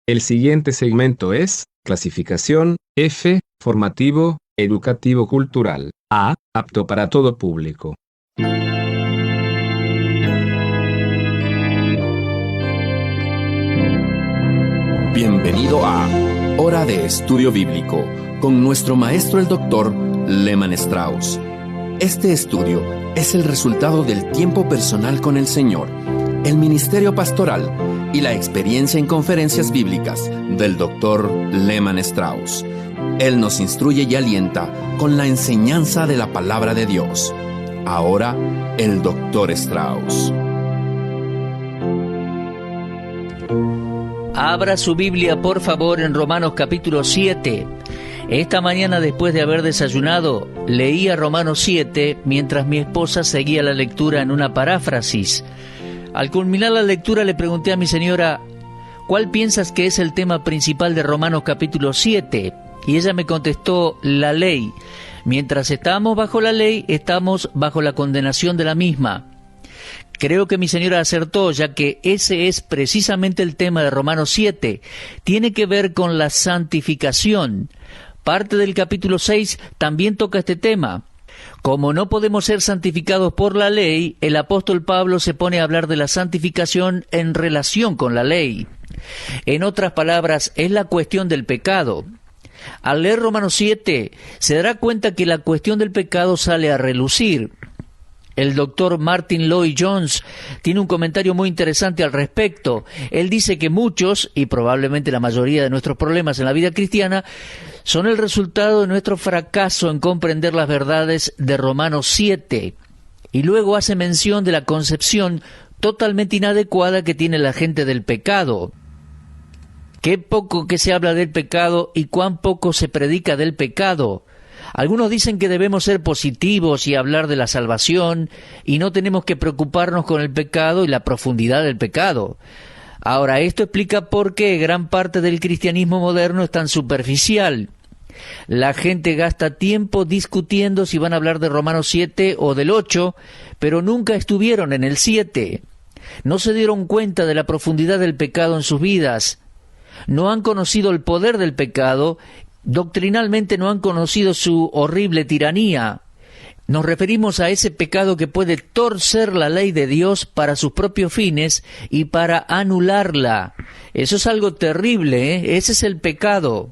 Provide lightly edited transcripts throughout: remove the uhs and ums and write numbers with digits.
El siguiente segmento es clasificación F, formativo, educativo cultural. A, apto para todo público. Bienvenido a Hora de Estudio Bíblico con nuestro maestro el Dr. Lehman Strauss. Este estudio es el resultado del tiempo personal con el Señor, el ministerio pastoral y la experiencia en conferencias bíblicas del Dr. Lehman Strauss. Él nos instruye y alienta con la enseñanza de la palabra de Dios. Ahora, el Dr. Strauss. Abra su Biblia, por favor, en Romanos capítulo 7. Esta mañana, después de haber desayunado, leía Romanos 7 mientras mi esposa seguía la lectura en una paráfrasis. Al culminar la lectura le pregunté a mi señora, ¿cuál piensas que es el tema principal de Romanos capítulo 7? Y ella me contestó, la ley. Mientras estamos bajo la ley, estamos bajo la condenación de la misma. Creo que mi señora acertó, ya que ese es precisamente el tema de Romanos 7. Tiene que ver con la santificación. Parte del capítulo 6 también toca este tema. Como no podemos ser santificados por la ley, el apóstol Pablo se pone a hablar de la santificación en relación con la ley. En otras palabras, es la cuestión del pecado. Al leer Romanos 7, se dará cuenta que la cuestión del pecado sale a relucir. El doctor Martin Lloyd-Jones tiene un comentario muy interesante al respecto. Él dice que muchos, y probablemente la mayoría de nuestros problemas en la vida cristiana, son el resultado de nuestro fracaso en comprender las verdades de Romanos 7. Y luego hace mención de la concepción totalmente inadecuada que tiene la gente del pecado. Qué poco que se habla del pecado y cuán poco se predica del pecado. Algunos dicen que debemos ser positivos y hablar de la salvación y no tenemos que preocuparnos con el pecado y la profundidad del pecado. Ahora, esto explica por qué gran parte del cristianismo moderno es tan superficial. La gente gasta tiempo discutiendo si van a hablar de Romanos 7 o del 8, pero nunca estuvieron en el 7. No se dieron cuenta de la profundidad del pecado en sus vidas. No han conocido el poder del pecado. Doctrinalmente no han conocido su horrible tiranía. Nos referimos a ese pecado que puede torcer la ley de Dios para sus propios fines y para anularla. Eso es algo terrible, ¿eh? Ese es el pecado.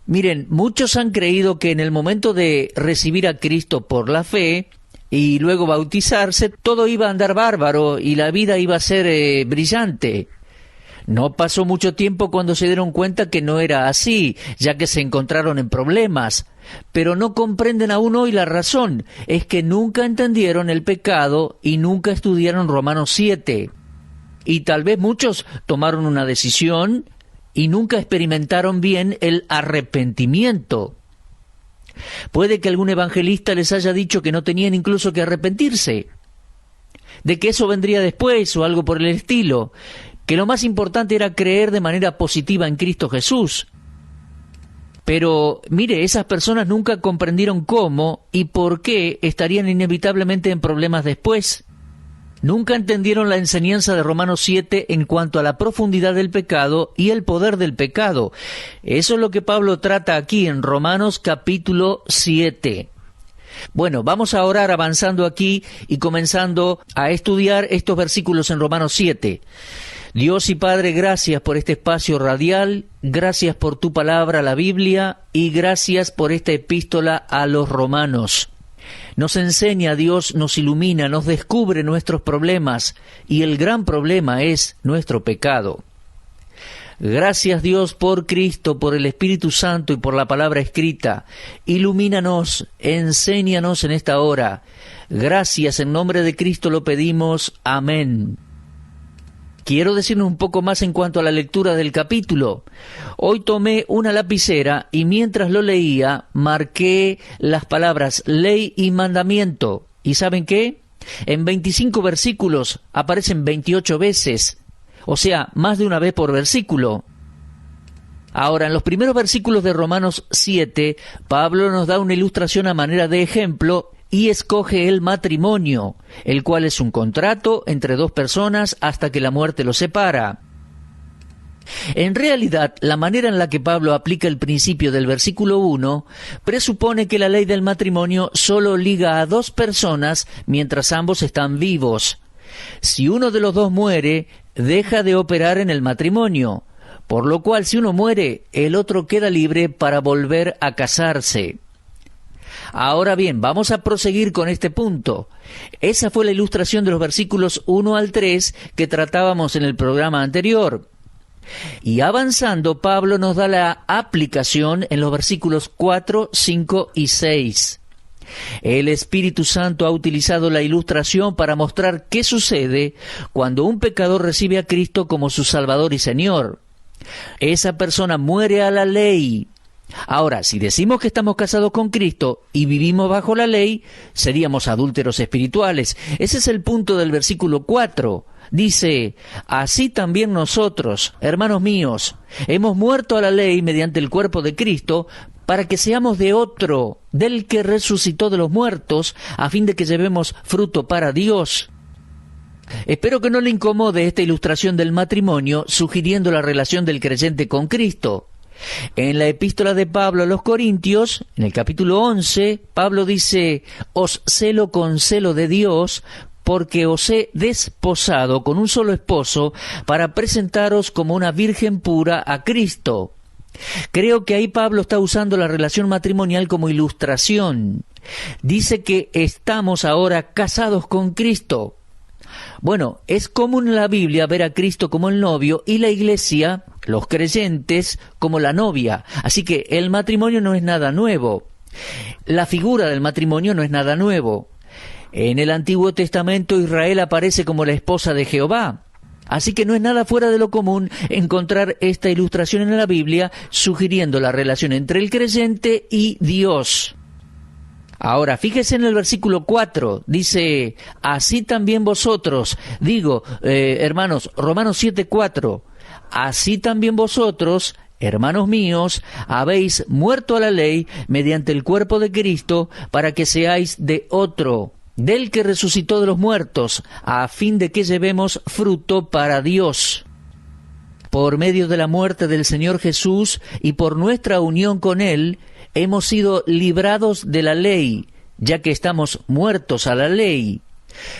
Miren, muchos han creído que en el momento de recibir a Cristo por la fe y luego bautizarse, todo iba a andar bárbaro y la vida iba a ser brillante. No pasó mucho tiempo cuando se dieron cuenta que no era así, ya que se encontraron en problemas. Pero no comprenden aún hoy la razón, es que nunca entendieron el pecado y nunca estudiaron Romanos 7. Y tal vez muchos tomaron una decisión y nunca experimentaron bien el arrepentimiento. Puede que algún evangelista les haya dicho que no tenían incluso que arrepentirse, de que eso vendría después o algo por el estilo, que lo más importante era creer de manera positiva en Cristo Jesús. Pero, mire, esas personas nunca comprendieron cómo y por qué estarían inevitablemente en problemas después. Nunca entendieron la enseñanza de Romanos 7 en cuanto a la profundidad del pecado y el poder del pecado. Eso es lo que Pablo trata aquí en Romanos capítulo 7. Bueno, vamos a orar avanzando aquí y comenzando a estudiar estos versículos en Romanos 7. Dios y Padre, gracias por este espacio radial, gracias por tu palabra, la Biblia, y gracias por esta epístola a los romanos. Nos enseña, Dios, nos ilumina, nos descubre nuestros problemas, y el gran problema es nuestro pecado. Gracias, Dios, por Cristo, por el Espíritu Santo y por la palabra escrita. Ilumínanos, enséñanos en esta hora. Gracias, en nombre de Cristo lo pedimos. Amén. Quiero decirnos un poco más en cuanto a la lectura del capítulo. Hoy tomé una lapicera y mientras lo leía, marqué las palabras ley y mandamiento. ¿Y saben qué? En 25 versículos aparecen 28 veces. O sea, más de una vez por versículo. Ahora, en los primeros versículos de Romanos 7, Pablo nos da una ilustración a manera de ejemplo y escoge el matrimonio, el cual es un contrato entre dos personas hasta que la muerte los separa. En realidad, la manera en la que Pablo aplica el principio del versículo 1 presupone que la ley del matrimonio solo liga a dos personas mientras ambos están vivos. Si uno de los dos muere, deja de operar en el matrimonio, por lo cual si uno muere, el otro queda libre para volver a casarse. Ahora bien, vamos a proseguir con este punto. Esa fue la ilustración de los versículos 1 al 3 que tratábamos en el programa anterior. Y avanzando, Pablo nos da la aplicación en los versículos 4, 5 y 6. El Espíritu Santo ha utilizado la ilustración para mostrar qué sucede cuando un pecador recibe a Cristo como su Salvador y Señor. Esa persona muere a la ley. Ahora, si decimos que estamos casados con Cristo y vivimos bajo la ley, seríamos adúlteros espirituales. Ese es el punto del versículo 4. Dice, así también nosotros, hermanos míos, hemos muerto a la ley mediante el cuerpo de Cristo, para que seamos de otro, del que resucitó de los muertos, a fin de que llevemos fruto para Dios. Espero que no le incomode esta ilustración del matrimonio, sugiriendo la relación del creyente con Cristo. En la epístola de Pablo a los Corintios, en el capítulo 11, Pablo dice, os celo con celo de Dios, porque os he desposado con un solo esposo para presentaros como una virgen pura a Cristo. Creo que ahí Pablo está usando la relación matrimonial como ilustración. Dice que estamos ahora casados con Cristo. Bueno, es común en la Biblia ver a Cristo como el novio y la iglesia, los creyentes, como la novia. Así que el matrimonio no es nada nuevo. La figura del matrimonio no es nada nuevo. En el Antiguo Testamento Israel aparece como la esposa de Jehová. Así que no es nada fuera de lo común encontrar esta ilustración en la Biblia, sugiriendo la relación entre el creyente y Dios. Ahora, fíjese en el versículo 4, dice, así también vosotros, hermanos, Romanos 7:4, así también vosotros, hermanos míos, habéis muerto a la ley mediante el cuerpo de Cristo, para que seáis de otro, del que resucitó de los muertos, a fin de que llevemos fruto para Dios. Por medio de la muerte del Señor Jesús y por nuestra unión con Él, hemos sido librados de la ley, ya que estamos muertos a la ley.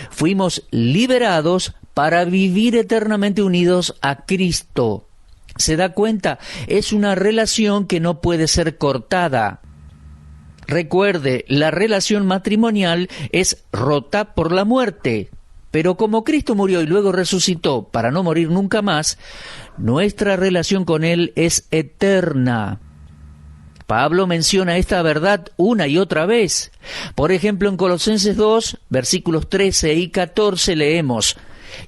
Fuimos liberados para vivir eternamente unidos a Cristo. ¿Se da cuenta? Es una relación que no puede ser cortada. Recuerde, la relación matrimonial es rota por la muerte. Pero como Cristo murió y luego resucitó para no morir nunca más, nuestra relación con Él es eterna. Pablo menciona esta verdad una y otra vez. Por ejemplo, en Colosenses 2, versículos 13 y 14 leemos,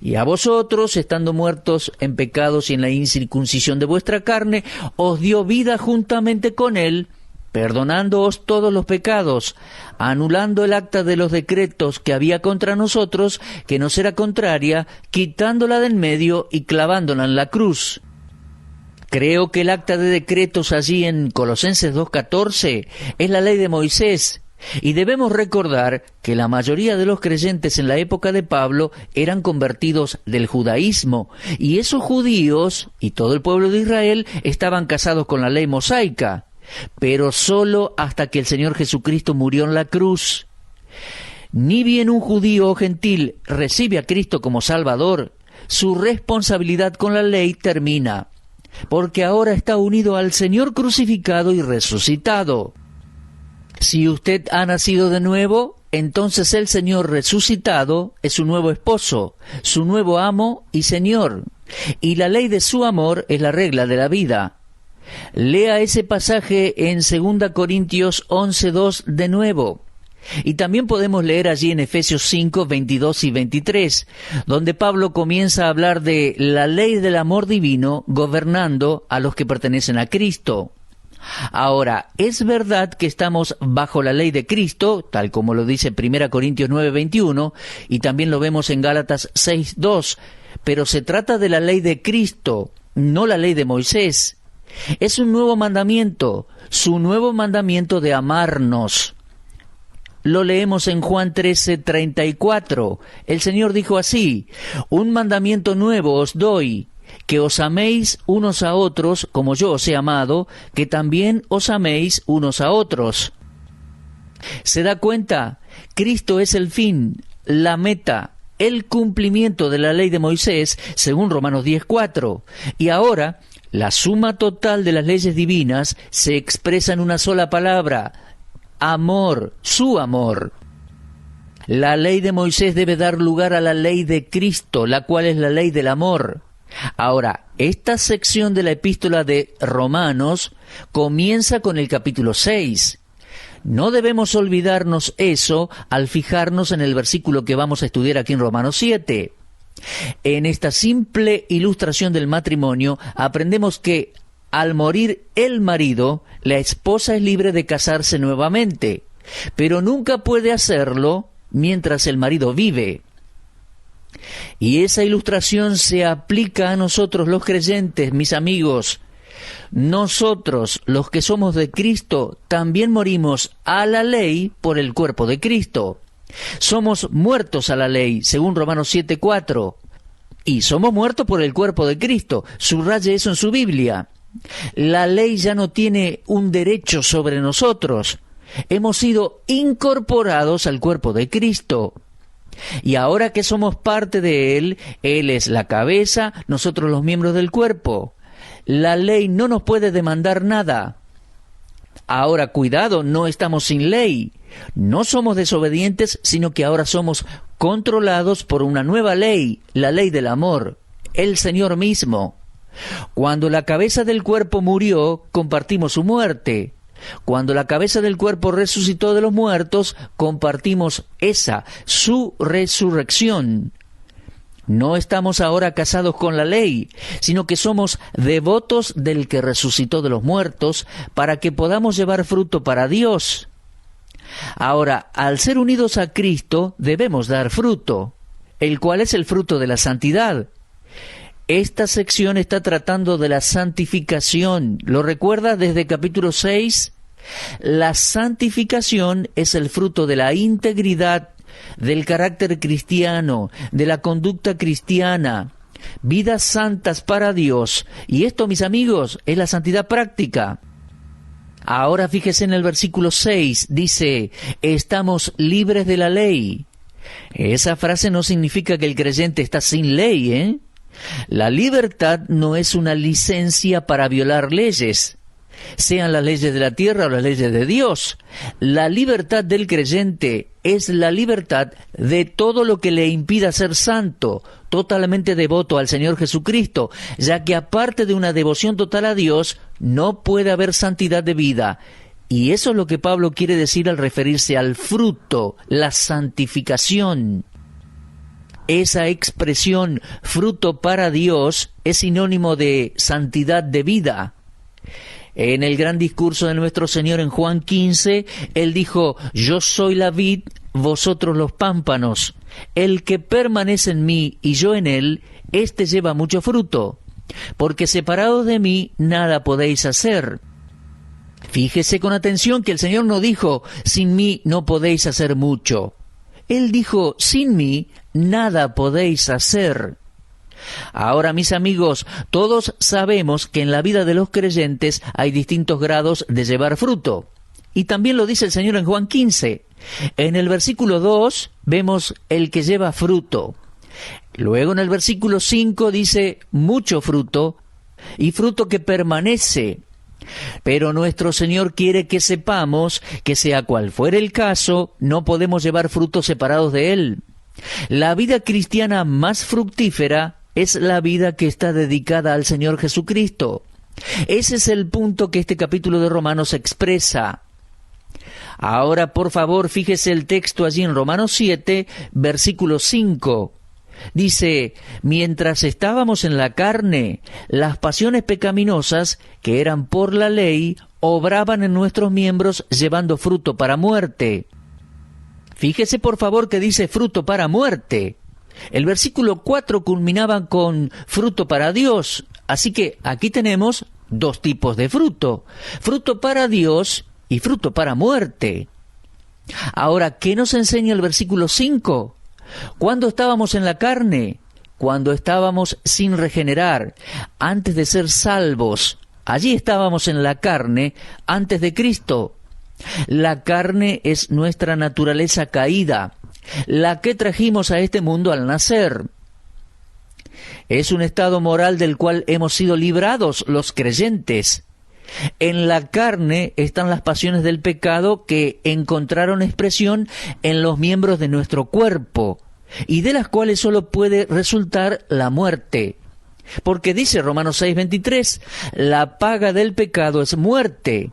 y a vosotros, estando muertos en pecados y en la incircuncisión de vuestra carne, os dio vida juntamente con Él, perdonándoos todos los pecados, anulando el acta de los decretos que había contra nosotros, que nos era contraria, quitándola del medio y clavándola en la cruz. Creo que el acta de decretos allí en Colosenses 2:14 es la ley de Moisés, y debemos recordar que la mayoría de los creyentes en la época de Pablo eran convertidos del judaísmo, y esos judíos y todo el pueblo de Israel estaban casados con la ley mosaica, pero solo hasta que el Señor Jesucristo murió en la cruz. Ni bien un judío o gentil recibe a Cristo como Salvador, su responsabilidad con la ley termina, porque ahora está unido al Señor crucificado y resucitado. Si usted ha nacido de nuevo, entonces el Señor resucitado es su nuevo esposo, su nuevo amo y Señor, y la ley de su amor es la regla de la vida. Lea ese pasaje en 2 Corintios 11:2 de nuevo. Y también podemos leer allí en Efesios 5, 22 y 23, donde Pablo comienza a hablar de la ley del amor divino gobernando a los que pertenecen a Cristo. Ahora, es verdad que estamos bajo la ley de Cristo, tal como lo dice 1 Corintios 9, 21, y también lo vemos en Gálatas 6, 2, pero se trata de la ley de Cristo, no la ley de Moisés. Es un nuevo mandamiento, su nuevo mandamiento de amarnos. Lo leemos en Juan 13:34. El Señor dijo así, un mandamiento nuevo os doy, que os améis unos a otros como yo os he amado, que también os améis unos a otros. ¿Se da cuenta? Cristo es el fin, la meta, el cumplimiento de la ley de Moisés, según Romanos 10:4. Y ahora, la suma total de las leyes divinas se expresa en una sola palabra: amor, su amor. La ley de Moisés debe dar lugar a la ley de Cristo, la cual es la ley del amor. Ahora, esta sección de la epístola de Romanos comienza con el capítulo 6. No debemos olvidarnos eso al fijarnos en el versículo que vamos a estudiar aquí en Romanos 7. En esta simple ilustración del matrimonio aprendemos que al morir el marido, la esposa es libre de casarse nuevamente, pero nunca puede hacerlo mientras el marido vive. Y esa ilustración se aplica a nosotros los creyentes, mis amigos. Nosotros, los que somos de Cristo, también morimos a la ley por el cuerpo de Cristo. Somos muertos a la ley, según Romanos 7:4. Y somos muertos por el cuerpo de Cristo. Subraye eso en su Biblia. La ley ya no tiene un derecho sobre nosotros. Hemos sido incorporados al cuerpo de Cristo. Y ahora que somos parte de Él, Él es la cabeza, nosotros los miembros del cuerpo. La ley no nos puede demandar nada. Ahora, cuidado, no estamos sin ley. No somos desobedientes, sino que ahora somos controlados por una nueva ley, la ley del amor, el Señor mismo. Cuando la cabeza del cuerpo murió, compartimos su muerte. Cuando la cabeza del cuerpo resucitó de los muertos, compartimos su resurrección. No estamos ahora casados con la ley, sino que somos devotos del que resucitó de los muertos para que podamos llevar fruto para Dios. Ahora, al ser unidos a Cristo, debemos dar fruto, el cual es el fruto de la santidad. Esta sección está tratando de la santificación. ¿Lo recuerda desde capítulo 6? La santificación es el fruto de la integridad, del carácter cristiano, de la conducta cristiana, vidas santas para Dios. Y esto, mis amigos, es la santidad práctica. Ahora fíjese en el versículo 6, dice, estamos libres de la ley. Esa frase no significa que el creyente está sin ley, ¿eh? La libertad no es una licencia para violar leyes, sean las leyes de la tierra o las leyes de Dios. La libertad del creyente es la libertad de todo lo que le impida ser santo, totalmente devoto al Señor Jesucristo, ya que aparte de una devoción total a Dios, no puede haber santidad de vida. Y eso es lo que Pablo quiere decir al referirse al fruto, la santificación. Esa expresión, fruto para Dios, es sinónimo de santidad de vida. En el gran discurso de nuestro Señor en Juan 15, Él dijo, yo soy la vid, vosotros los pámpanos. El que permanece en mí y yo en él, éste lleva mucho fruto, porque separados de mí nada podéis hacer. Fíjese con atención que el Señor no dijo, sin mí no podéis hacer mucho. Él dijo, sin mí nada podéis hacer. Ahora, mis amigos, todos sabemos que en la vida de los creyentes hay distintos grados de llevar fruto. Y también lo dice el Señor en Juan 15. En el versículo 2 vemos el que lleva fruto. Luego en el versículo 5 dice mucho fruto y fruto que permanece. Pero nuestro Señor quiere que sepamos que sea cual fuere el caso, no podemos llevar frutos separados de Él. La vida cristiana más fructífera es la vida que está dedicada al Señor Jesucristo. Ese es el punto que este capítulo de Romanos expresa. Ahora, por favor, fíjese el texto allí en Romanos 7, versículo 5. Dice, mientras estábamos en la carne, las pasiones pecaminosas, que eran por la ley, obraban en nuestros miembros llevando fruto para muerte. Fíjese, por favor, que dice fruto para muerte. El versículo 4 culminaba con fruto para Dios. Así que aquí tenemos dos tipos de fruto. Fruto para Dios y fruto para muerte. Ahora, ¿qué nos enseña el versículo 5? Cuando estábamos en la carne, cuando estábamos sin regenerar, antes de ser salvos. Allí estábamos en la carne antes de Cristo. La carne es nuestra naturaleza caída, la que trajimos a este mundo al nacer. Es un estado moral del cual hemos sido librados los creyentes. En la carne están las pasiones del pecado que encontraron expresión en los miembros de nuestro cuerpo y de las cuales solo puede resultar la muerte. Porque dice Romanos 6:23, la paga del pecado es muerte.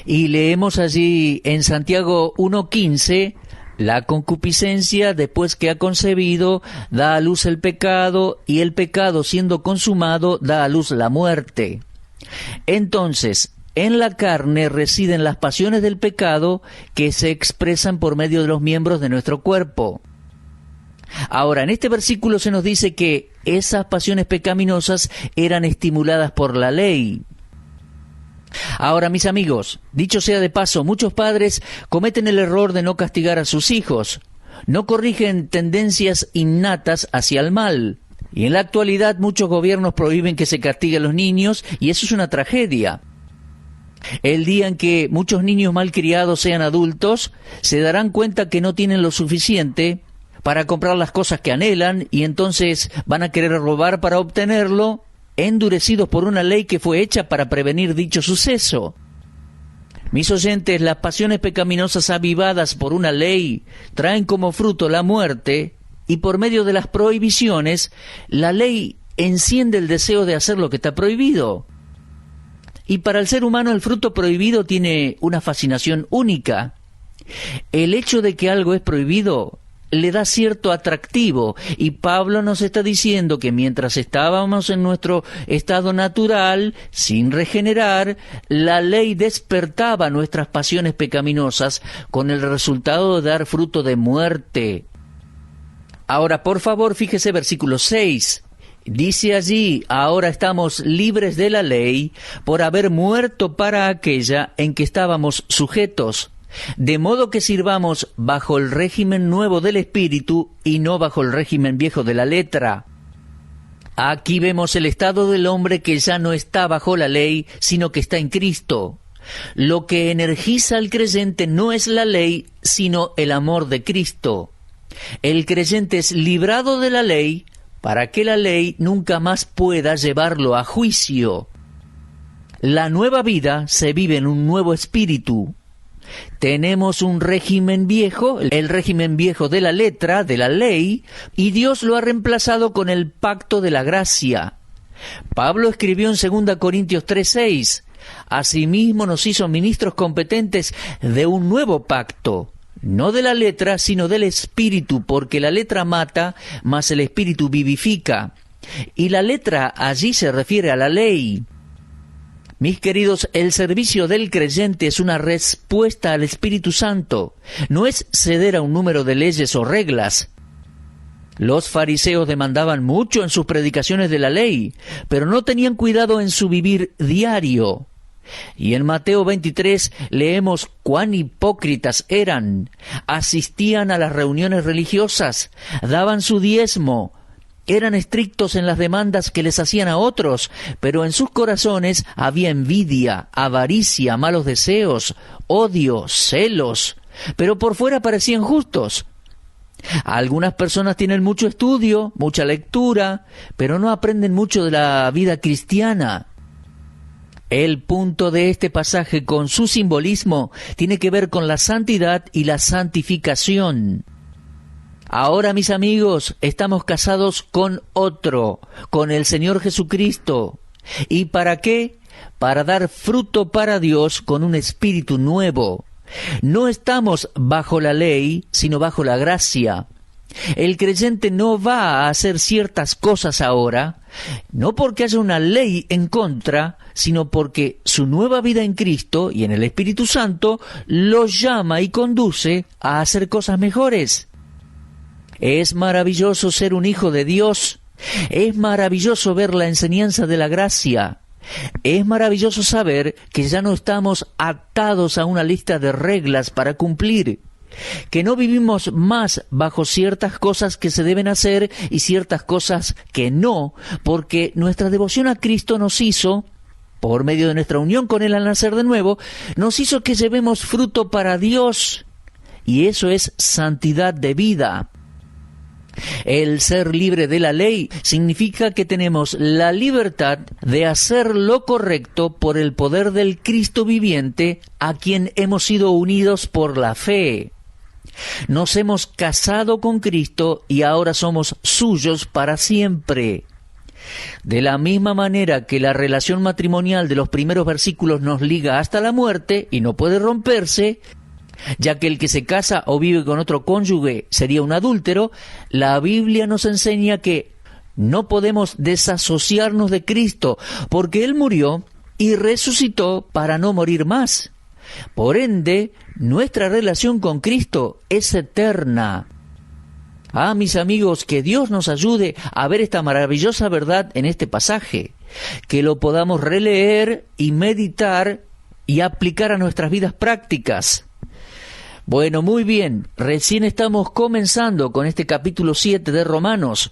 Y leemos allí en Santiago 1:15, la concupiscencia, después que ha concebido, da a luz el pecado, y el pecado, siendo consumado, da a luz la muerte. Entonces, en la carne residen las pasiones del pecado que se expresan por medio de los miembros de nuestro cuerpo. Ahora, en este versículo se nos dice que esas pasiones pecaminosas eran estimuladas por la ley. Ahora, mis amigos, dicho sea de paso, muchos padres cometen el error de no castigar a sus hijos, no corrigen tendencias innatas hacia el mal. Y en la actualidad muchos gobiernos prohíben que se castigue a los niños, y eso es una tragedia. El día en que muchos niños malcriados sean adultos, se darán cuenta que no tienen lo suficiente para comprar las cosas que anhelan, y entonces van a querer robar para obtenerlo, endurecidos por una ley que fue hecha para prevenir dicho suceso. Mis oyentes, las pasiones pecaminosas avivadas por una ley traen como fruto la muerte, y por medio de las prohibiciones, la ley enciende el deseo de hacer lo que está prohibido. Y para el ser humano el fruto prohibido tiene una fascinación única. El hecho de que algo es prohibido le da cierto atractivo, y Pablo nos está diciendo que mientras estábamos en nuestro estado natural, sin regenerar, la ley despertaba nuestras pasiones pecaminosas con el resultado de dar fruto de muerte. Ahora, por favor, fíjese versículo 6. Dice allí, ahora estamos libres de la ley por haber muerto para aquella en que estábamos sujetos, de modo que sirvamos bajo el régimen nuevo del Espíritu y no bajo el régimen viejo de la letra. Aquí vemos el estado del hombre que ya no está bajo la ley, sino que está en Cristo. Lo que energiza al creyente no es la ley, sino el amor de Cristo. El creyente es librado de la ley para que la ley nunca más pueda llevarlo a juicio. La nueva vida se vive en un nuevo espíritu. Tenemos un régimen viejo, el régimen viejo de la letra, de la ley, y Dios lo ha reemplazado con el pacto de la gracia. Pablo escribió en 2 Corintios 3:6, asimismo nos hizo ministros competentes de un nuevo pacto, no de la letra, sino del espíritu, porque la letra mata, mas el espíritu vivifica. Y la letra allí se refiere a la ley. Mis queridos, el servicio del creyente es una respuesta al Espíritu Santo, no es ceder a un número de leyes o reglas. Los fariseos demandaban mucho en sus predicaciones de la ley, pero no tenían cuidado en su vivir diario. Y en Mateo 23 leemos cuán hipócritas eran. Asistían a las reuniones religiosas, daban su diezmo, eran estrictos en las demandas que les hacían a otros, pero en sus corazones había envidia, avaricia, malos deseos, odio, celos, pero por fuera parecían justos. Algunas personas tienen mucho estudio, mucha lectura, pero no aprenden mucho de la vida cristiana. El punto de este pasaje con su simbolismo tiene que ver con la santidad y la santificación. Ahora, mis amigos, estamos casados con otro, con el Señor Jesucristo. ¿Y para qué? Para dar fruto para Dios con un espíritu nuevo. No estamos bajo la ley, sino bajo la gracia. El creyente no va a hacer ciertas cosas ahora, no porque haya una ley en contra, sino porque su nueva vida en Cristo y en el Espíritu Santo lo llama y conduce a hacer cosas mejores. Es maravilloso ser un hijo de Dios. Es maravilloso ver la enseñanza de la gracia. Es maravilloso saber que ya no estamos atados a una lista de reglas para cumplir. que no vivimos más bajo ciertas cosas que se deben hacer y ciertas cosas que no, porque nuestra devoción a Cristo nos hizo, por medio de nuestra unión con Él al nacer de nuevo, nos hizo que llevemos fruto para Dios, y eso es santidad de vida. El ser libre de la ley significa que tenemos la libertad de hacer lo correcto por el poder del Cristo viviente, a quien hemos sido unidos por la fe. Nos hemos casado con Cristo y ahora somos suyos para siempre. De la misma manera que la relación matrimonial de los primeros versículos nos liga hasta la muerte y no puede romperse, ya que el que se casa o vive con otro cónyuge sería un adúltero, la Biblia nos enseña que no podemos desasociarnos de Cristo, porque Él murió y resucitó para no morir más. Por ende, nuestra relación con Cristo es eterna. Mis amigos, que Dios nos ayude a ver esta maravillosa verdad en este pasaje, que lo podamos releer y meditar y aplicar a nuestras vidas prácticas. Bueno, muy bien, recién estamos comenzando con este capítulo 7 de Romanos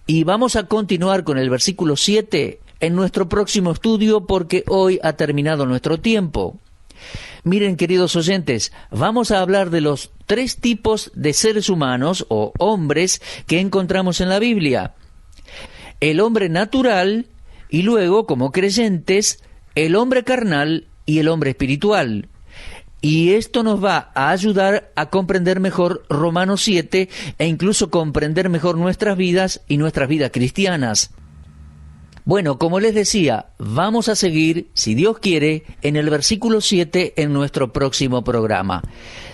y vamos a continuar con el versículo 7 en nuestro próximo estudio porque hoy ha terminado nuestro tiempo. Miren, queridos oyentes, vamos a hablar de los 3 tipos de seres humanos o hombres que encontramos en la Biblia. El hombre natural y luego, como creyentes, el hombre carnal y el hombre espiritual. Y esto nos va a ayudar a comprender mejor Romanos 7 e incluso comprender mejor nuestras vidas y nuestras vidas cristianas. Bueno, como les decía, vamos a seguir, si Dios quiere, en el versículo 7 en nuestro próximo programa.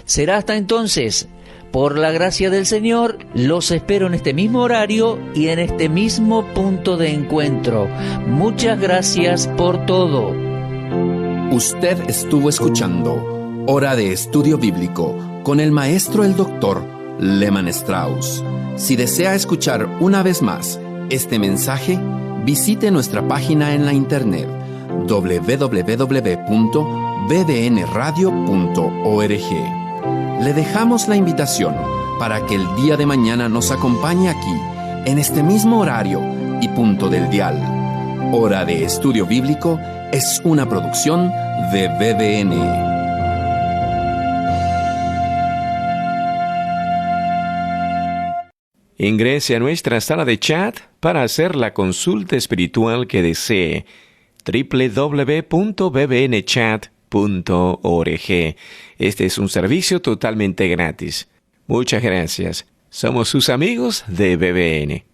Será hasta entonces. Por la gracia del Señor, los espero en este mismo horario y en este mismo punto de encuentro. Muchas gracias por todo. Usted estuvo escuchando Hora de Estudio Bíblico con el maestro el doctor Lehman Strauss. Si desea escuchar una vez más este mensaje, visite nuestra página en la internet www.bbnradio.org. Le dejamos la invitación para que el día de mañana nos acompañe aquí, en este mismo horario y punto del dial. Hora de Estudio Bíblico es una producción de BBN. Ingrese a nuestra sala de chat para hacer la consulta espiritual que desee. www.bbnchat.org. Este es un servicio totalmente gratis. Muchas gracias. Somos sus amigos de BBN.